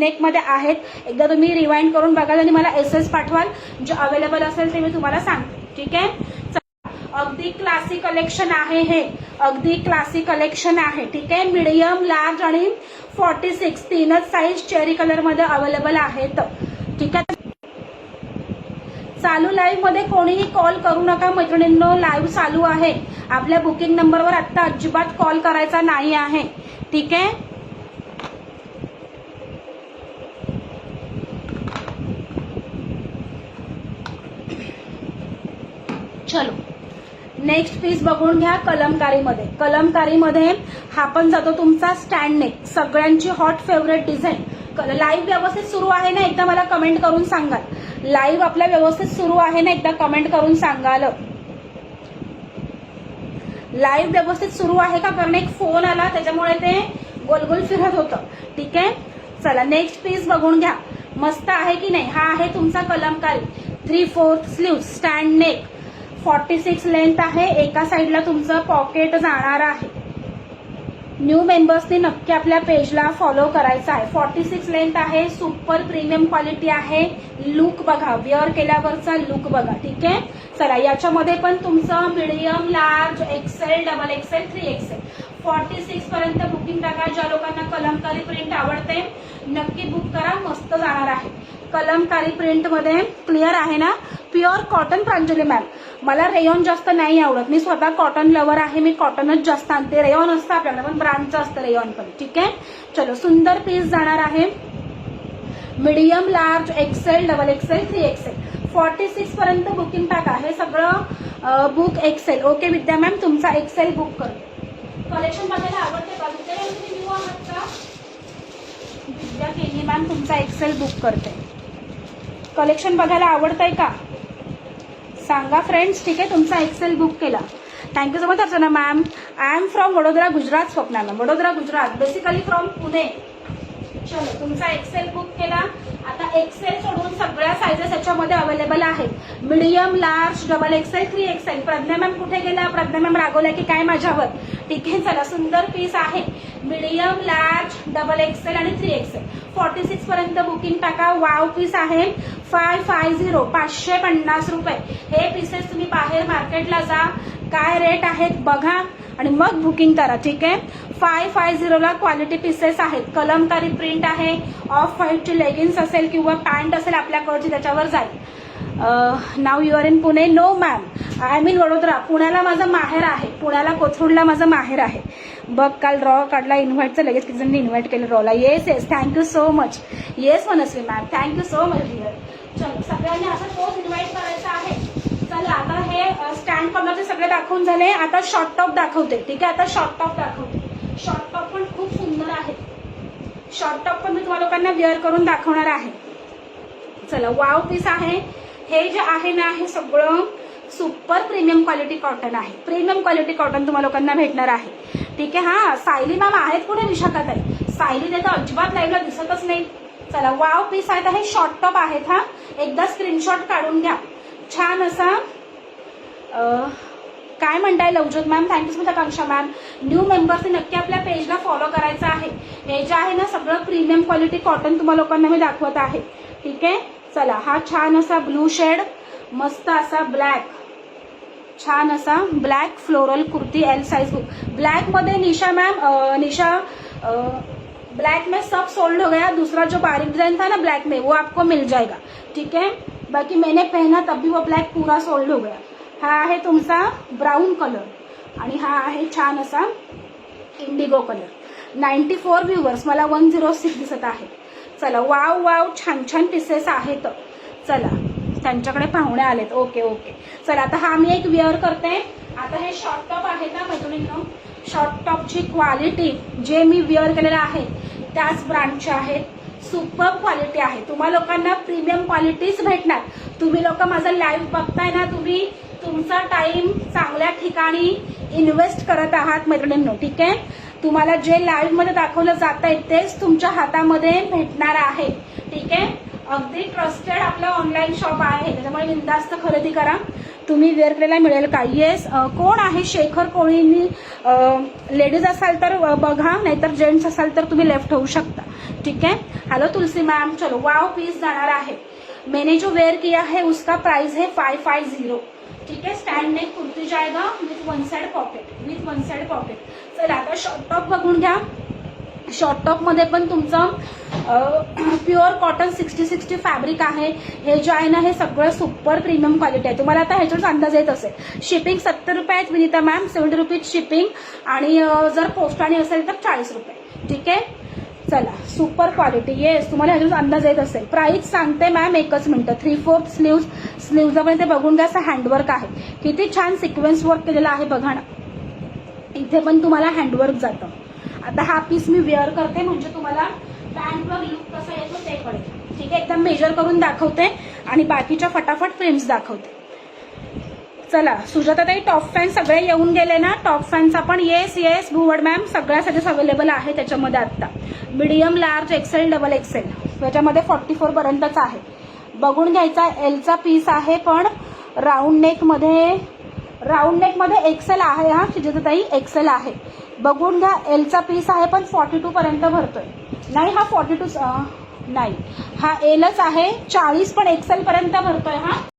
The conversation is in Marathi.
नेकमध्ये आहेत. एकदा तुम्ही रिवाइंड करून बघाल आणि मला एसएस पाठवाल, जे अवेलेबल असेल ते मी तुम्हाला सांगते. ठीक आहे. अगदी क्लासिक कलेक्शन आहे हे, अगदी क्लासिक कलेक्शन आहे. ठीक आहे. मीडियम, लार्ज आणि 46 तीनच साईज चेरी कलर मध्ये अवेलेबल आहेत. ठीक आहे. चालू लाईव्ह मध्ये कोणीही कॉल करू नका मैत्रिणींनो. लाईव्ह चालू आहे. आपल्या बुकिंग नंबरवर आता अजिबात कॉल करायचा नाही आहे. ठीक आहे. चलो नेक्स्ट पीस बघून घ्या. कलमकारीमध्ये, कलमकारीमध्ये हा पण जातो तुमचा स्टँड नेक. सगळ्यांची हॉट फेवरेट डिझाईन. लाईव्ह व्यवस्थित सुरू आहे ना, एकदा मला कमेंट करून सांगाल. लाईव्ह आपल्या व्यवस्थित सुरू आहे ना, एकदा कमेंट करून सांगाल. लाईव्ह व्यवस्थित सुरू आहे का, कारण एक फोन आला त्याच्यामुळे ते गोलगोल फिरत होतं. ठीक आहे. चला नेक्स्ट पीस बघून घ्या. मस्त आहे की नाही. हा आहे तुमचा Kalamkari. 3/4 sleeve stand neck. 46 length आहे. एका साईडला तुमचं पॉकेट जाणार आहे. न्यू मेंबर्सनी नक्की आपल्या पेजला फॉलो करायचा आहे. 46 लेंथ आहे. सुपर प्रीमियम क्वालिटी आहे. लुक बघा, वेअर केल्यावरचा लुक बघा. ठीक आहे. चला याच्यामध्ये पण तुमचं medium, large, XL, double XL, 3XL 46 पर्यंत बुकिंग टाका. ज्या लोकांना कलमकारी प्रिंट आवडते नक्की बुक करा. मस्त जाणार आहे. कलमकारी प्रिंट मध्ये क्लिअर आहे ना. Pure cotton. प्रांजली मॅम, मला रेयॉन जास्त नाही आवडत. मी स्वतः कॉटन लवर आहे. मी कॉटनच जास्त आणते. रेयॉन असतं आपल्याला पण ब्रँडचं असतं रेयॉन पण. ठीक आहे. चलो सुंदर पीस जाणार आहे. Medium, large, XL, double XL, 3XL 46 पर्यंत बुकिंग टाका. हे सगळं book XL. Okay Vidya ma'am, तुमचा एक्सेल बुक करते. कलेक्शन बघायला आवडते का? तुम्ही न्यू आहात का? विद्या केली मॅम, तुमचा एक्सेल बुक करते. कलेक्शन बघायला आवडतंय का सांगा फ्रेंड्स. ठीक आहे. तुमचा एक्सेल बुक केला. Thank you so much Archana ma'am. I am from Vadodara Gujarat. Swapna ma'am, Vadodara Gujarat, basically from Pune. चलो तुमचा एक्सेल बुक केला. आता एक्सेल सोडून सगळ्या साईजेस याच्यामध्ये अवेलेबल आहेत. Medium, large, double XL, 3XL. Pragya ma'am कुठे गेला? प्रज्ञा मॅम रागवल्या की काय माझ्यावर? ठीक आहे. चला सुंदर पीस आहे. मीडियम, लार्ज, डबल एक्सेल आणि 3XL 46 पर्यंत बुकिंग टाका. वाव पीस आहे. 550 550 रुपये. हे पीसेस तुम्ही बाहेर मार्केटला जा, काय रेट आहेत बघा आणि मग बुकिंग करा. ठीक आहे. 550 ला क्वालिटी पीसेस आहेत. कलमकारी प्रिंट आहे. ऑफ व्हाईटची लेगिन्स असेल किंवा पॅन्ट असेल आपल्याकडची त्याच्यावर जाईल. Now you are in Pune? No ma'am, I am in Vadodara. पुण्याला माझं माहेर आहे. पुण्याला कोथरूडला माझं माहेर आहे. बघ काल रॉ काढला इन्व्हाइटचं, लगेच किती जणांनी इन्व्हाइट केलं रॉला. Yes yes, thank you so much. Yes Manasvi ma'am, thank you so much dear. चलो सगळ्यांनी असं तोच इन्व्हाइट करायचा आहे. चला आता हे स्टँड कॉलरचे सगळे दाखवून झाले. आता शॉर्ट टॉप दाखवते. ठीक आहे. आता शॉर्ट टॉप दाखवते. शॉर्ट टॉप पण खूप सुंदर आहे. शॉर्ट टॉप पण मी तुम्हाला लोकांना वेअर करून दाखवणार आहे. चला वाव पीस आहे. हे जे आहे ना, हे सगळं सुपर प्रीमियम क्वालिटी कॉटन आहे. प्रीमियम क्वालिटी कॉटन तुम्हाला लोकांना भेटणार आहे. ठीक आहे. हा सायली मॅम आहेत कुठे? निशाखात आहे. सायली तर अजिबात लाईव्हला दिसतच नाही. चला वाव पीस आहेत. हे शॉर्ट टॉप आहेत. हा एकदा स्क्रीनशॉट काढून घ्या. छान असा काय म्हणताय लवजोत मॅम, थँक्यू सो मच आकांक्षा मॅम. न्यू मेंबर्सनी नक्की आपल्या पेजला फॉलो करायचं आहे. हे जे आहे ना सगळं प्रीमियम क्वालिटी कॉटन तुम्हाला लोकांना मी दाखवत आहे. ठीक आहे. चला हा छान असा ब्लू शेड, मस्त असा ब्लॅक, छान असा black floral kurti L size book. Black मध्ये निशा मैम, निशा ब्लैक में सब सोल्ड हो गया. दूसरा जो बारीक डिजाइन था ना ब्लैक में, वो आपको मिल जाएगा. ठीक है. बाकी मैंने पहना तब भी वो ब्लैक पूरा सोल्ड हो गया. हा आहे तुमचा ब्राउन कलर आणि हा आहे छान असा इंडिगो कलर. 94 व्ह्यूअर्स, मला 106 दिसत आहे. चला वाव वाव, छान छान पीसेस आहेत. चला त्यांच्याकडे पाहुणे आलेत. Okay okay. चला आता हा मी एक वेअर करते. आता हे शॉर्ट टॉप आहेत ना मैत्रिणींनो, शॉर्ट टॉपची क्वालिटी जे मी वेअर केलेलं आहे त्याच ब्रँडचे आहेत. सुपर क्वालिटी आहे. तुम्हा लोकांना प्रीमियम क्वालिटीच भेटणार. तुम्ही लोक माझं लाईव्ह बघताय ना, तुम्ही तुमचा टाइम चांगल्या ठिकाणी इन्व्हेस्ट करत आहात मैत्रिणींनो. ठीक आहे. तुम्हाला जे लाईव्ह मध्ये दाखवलं जात आहे तेच तुमच्या हातामध्ये भेटणार आहे. ठीक आहे. अगदी ट्रस्टेड आपलं ऑनलाईन शॉप आहे, त्याच्यामुळे बिनधास्त खरेदी करा. तुम्ही वेअर करायला मिळेल का? येस. कोण आहे शेखर कोळींनी? लेडीज असाल तर बघा, नाहीतर जेंट्स असाल तर तुम्ही लेफ्ट होऊ शकता. ठीक आहे. हॅलो तुलसी मैम. चलो वाव पीस जाणार आहे. मैंने जो वेयर किया है उसका प्राइस है 550. ठीक है. स्टैंड नेक कुर्ती जाएगा विथ वन साइड पॉकेट. चला आता शॉर्ट टॉप बघून घ्या. शॉर्ट टॉप मध्ये पण तुमचं प्युअर कॉटन 60-60 फॅब्रिक आहे. हे जे आहे ना हे सगळं सुपर प्रीमियम क्वालिटी आहे. तुम्हाला आता ह्याच्यावर अंदाज येत असेल. शिपिंग 70 रुपये आहेत विनीता मॅम, 70 रुपीज शिपिंग, आणि जर पोस्टाने असेल तर 40 रुपये. ठीक आहे. चला सुपर क्वालिटी. येस, तुम्हाला ह्याच्यावर अंदाज येत असेल. प्राइस सांगते मॅम, एकच मिनिटं. 3/4 स्लीव्ज पण ते बघून घ्या. असं हँडवर्क आहे. किती छान सिक्वेन्स वर्क केलेलं आहे बघा ना. इथे पण तुम्हाला हँडवर्क जातं. आता हा पीस मी वेअर करते म्हणजे तुम्हाला पॅन्टवर लुक कसा येतो ते कळेल. ठीक आहे. एकदम मेजर करून दाखवते आणि बाकीच्या फटाफट प्रिंट्स दाखवते. चला सुजाताताई, टॉप फॅन सगळे येऊन गेले ना? टॉप फॅनचा पण येस भुवड मॅम सगळ्यासाठीच अवेलेबल आहे त्याच्यामध्ये. आता medium, large, XL, double XL याच्यामध्ये 44 पर्यंतचा आहे. बघून घ्यायचा. एलचा पीस आहे पण राऊंड नेक मध्ये एक्सेल आहे. हा सुजाताताई एक्सेल आहे. बघून घ्या. एलचा पीस आहे पण 42 पर्यंत भरतोय. नाही हा 42 नाही, हा एलच आहे. 40 पण एक्सेल पर्यंत भरतोय. हा